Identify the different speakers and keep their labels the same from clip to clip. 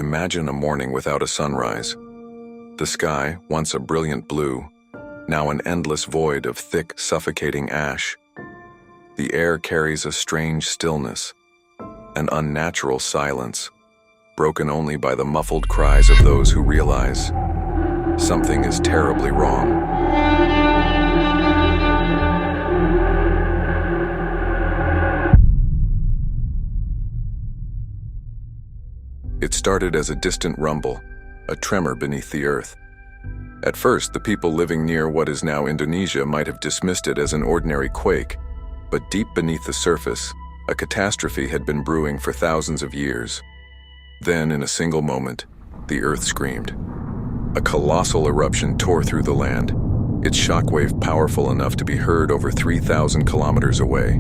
Speaker 1: Imagine a morning without a sunrise. The sky, once a brilliant blue, now an endless void of thick, suffocating ash. The air carries a strange stillness, an unnatural silence, broken only by the muffled cries of those who realize something is terribly wrong. It started as a distant rumble, a tremor beneath the earth. At first, the people living near what is now Indonesia might have dismissed it as an ordinary quake, but deep beneath the surface, a catastrophe had been brewing for thousands of years. Then, in a single moment, the earth screamed. A colossal eruption tore through the land, its shockwave powerful enough to be heard over 3,000 kilometers away.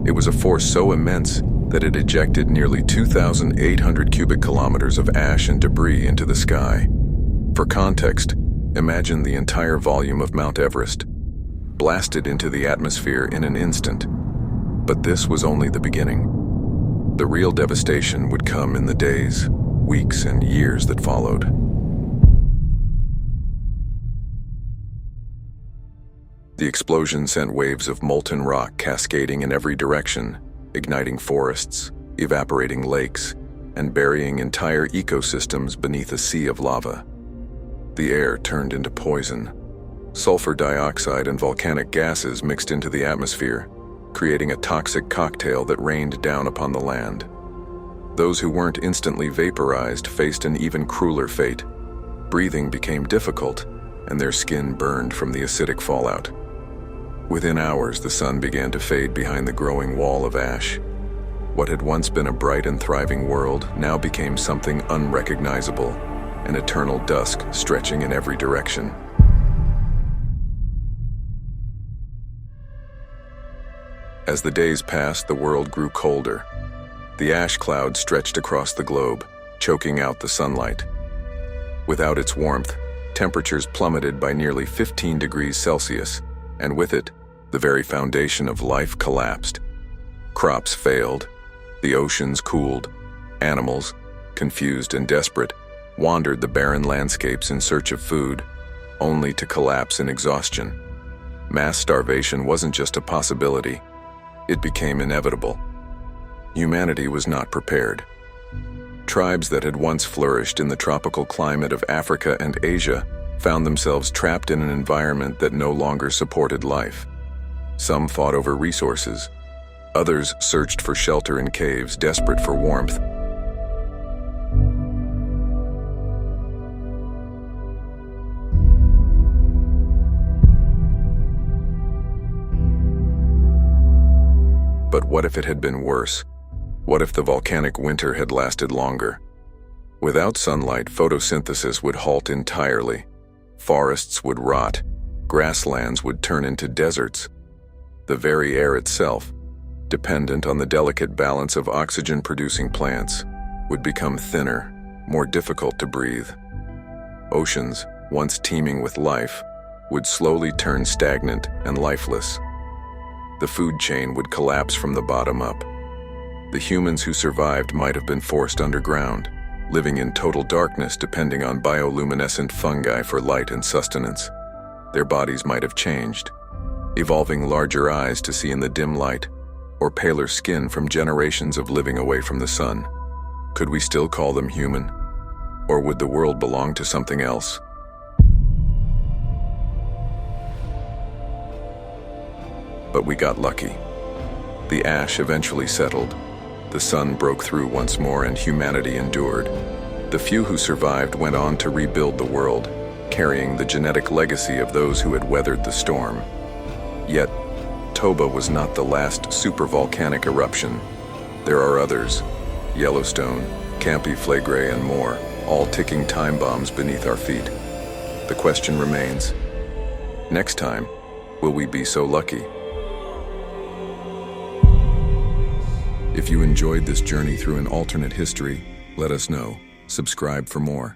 Speaker 1: It was a force so immense that it ejected nearly 2,800 cubic kilometers of ash and debris into the sky. For context, imagine the entire volume of Mount Everest, blasted into the atmosphere in an instant. But this was only the beginning. The real devastation would come in the days, weeks, and years that followed. The explosion sent waves of molten rock cascading in every direction, igniting forests, evaporating lakes, and burying entire ecosystems beneath a sea of lava. The air turned into poison. Sulfur dioxide and volcanic gases mixed into the atmosphere, creating a toxic cocktail that rained down upon the land. Those who weren't instantly vaporized faced an even crueler fate. Breathing became difficult, and their skin burned from the acidic fallout. Within hours, the sun began to fade behind the growing wall of ash. What had once been a bright and thriving world now became something unrecognizable, an eternal dusk stretching in every direction. As the days passed, the world grew colder. The ash cloud stretched across the globe, choking out the sunlight. Without its warmth, temperatures plummeted by nearly 15 degrees Celsius, and with it, the very foundation of life collapsed. Crops failed, the oceans cooled, animals, confused and desperate, wandered the barren landscapes in search of food, only to collapse in exhaustion. Mass starvation wasn't just a possibility, it became inevitable. Humanity was not prepared. Tribes that had once flourished in the tropical climate of Africa and Asia found themselves trapped in an environment that no longer supported life. Some fought over resources. Others searched for shelter in caves, desperate for warmth. But what if it had been worse? What if the volcanic winter had lasted longer? Without sunlight, photosynthesis would halt entirely. Forests would rot, grasslands would turn into deserts. The very air itself, dependent on the delicate balance of oxygen-producing plants, would become thinner, more difficult to breathe. Oceans, once teeming with life, would slowly turn stagnant and lifeless. The food chain would collapse from the bottom up. The humans who survived might have been forced underground, living in total darkness depending on bioluminescent fungi for light and sustenance. Their bodies might have changed, evolving larger eyes to see in the dim light, or paler skin from generations of living away from the sun. Could we still call them human? Or would the world belong to something else? But we got lucky. The ash eventually settled. The sun broke through once more and humanity endured. The few who survived went on to rebuild the world, carrying the genetic legacy of those who had weathered the storm. Yet, Toba was not the last supervolcanic eruption. There are others, Yellowstone, Campi Flegrei, and more, all ticking time bombs beneath our feet. The question remains, next time, will we be so lucky? If you enjoyed this journey through an alternate history, let us know. Subscribe for more.